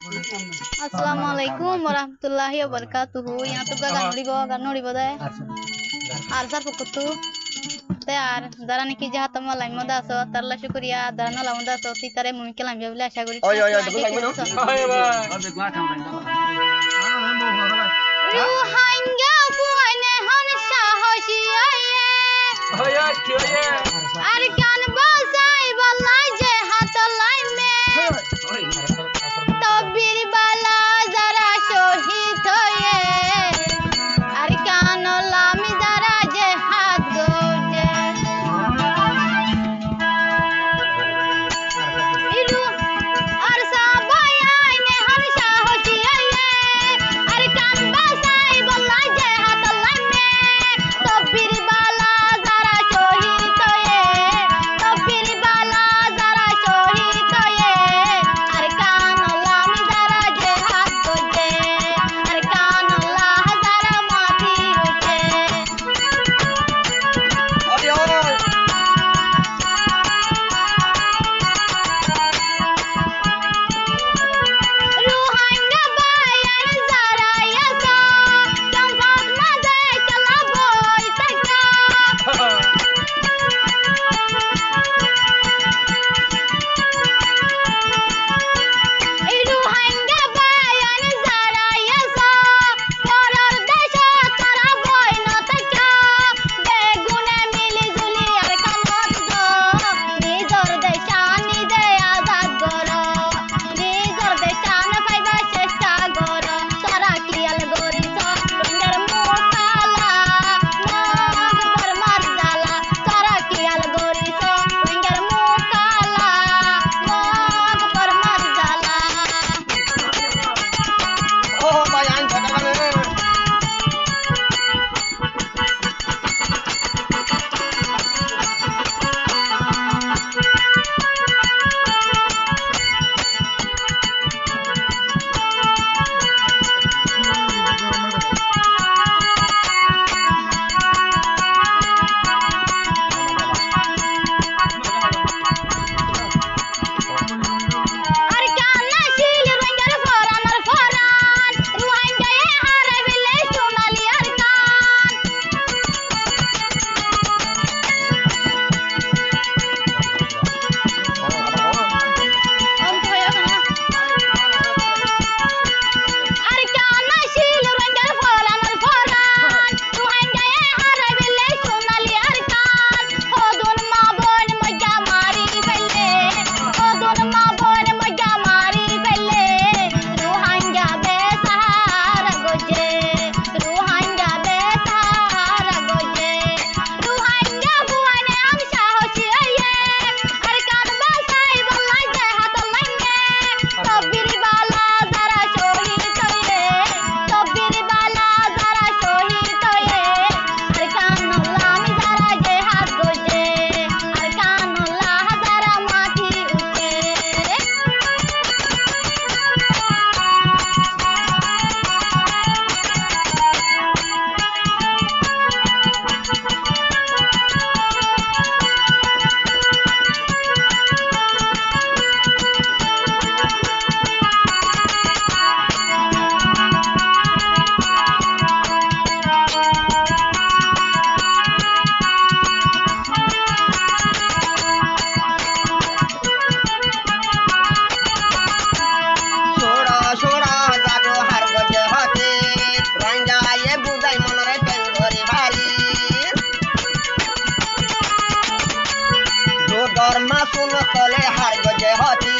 Assalamualaikum warahmatullahi wabarakatuh. Yang tuh gak nuri boda. Arsa pukutu. Te আর যারা নাকি যাহাত মালাই মদা আছো তারলা শুকরিয়া যারা নলা মদা আছো তিতারে মুমিকে লাম্বিয়া বলে আশা করি রুহাঙ্গা পুয়ানে হন সাহসী আর গান বাজাই বলাই যে হাত লাইমে তবির বালা যারা শহীদ হয়ে আর কান লামি যারা যে হাত গোজে ইরু আর সাবাই আইনে হন সাহসী আর গান বাজাই বলাই যে হাত লাইমে তবির বালা যারা শহীদ হয়ে তবির বালা যারা শহীদ হয়ে আর কান লামি যারা যে হাত গোজে আর কান লাহ যারা মাথি উঠে রুহাঙ্গা বায়ার যারা ইয়াসা সংসার মাঝে চলা বই থাকা রুহাঙ্গা বায়ার যারা ইয়াসা পরর দেশ তারা বই না থাকা বেগুনে মিলি জুলি আর কানত গো নিজর দেশান নিজে আজাদ করো নিজর দেশান পাইবা চেষ্টা করো তারা কিয়াল গরিছ রঙের মুখালা মগ পরমার জালা তারা কিয়াল গরিছ রঙের মুখালা মগ পরমার জালা আর কান্না শিল রঙের ফরান আর ফরান রুহাঙ্গায়ে হারে বিলে সোনালি আর কান আর কান্না শিল রঙের ফরান আর ফরান রুহাঙ্গায়ে হারে বিলে সোনালি আর কান হদুন মা বোন মজা মারি ফেলে হদুন মা বোন মজা মারি ফেলে রুহাঙ্গা বেসাহারা গোজে রুহাঙ্গা বেসাহারা গোজে রুহাঙ্গা বুয়ানে আম সাহসী আর কান বাসাই বলাই যে হাত লাইনে তবির বালা যারা শহীদ হয়ে তবির বালা যারা শহীদ হয়ে আর কান লামি যারা যে হাত গোজে আর কান লাহ যারা মাথি উঠে সোড়া সোড়া জাগো হার গজে হতে রঙ্গায়ে বুঝাই মনরে টেঙ্গরি ভারি जो दरमा सुन तले हार गजे हती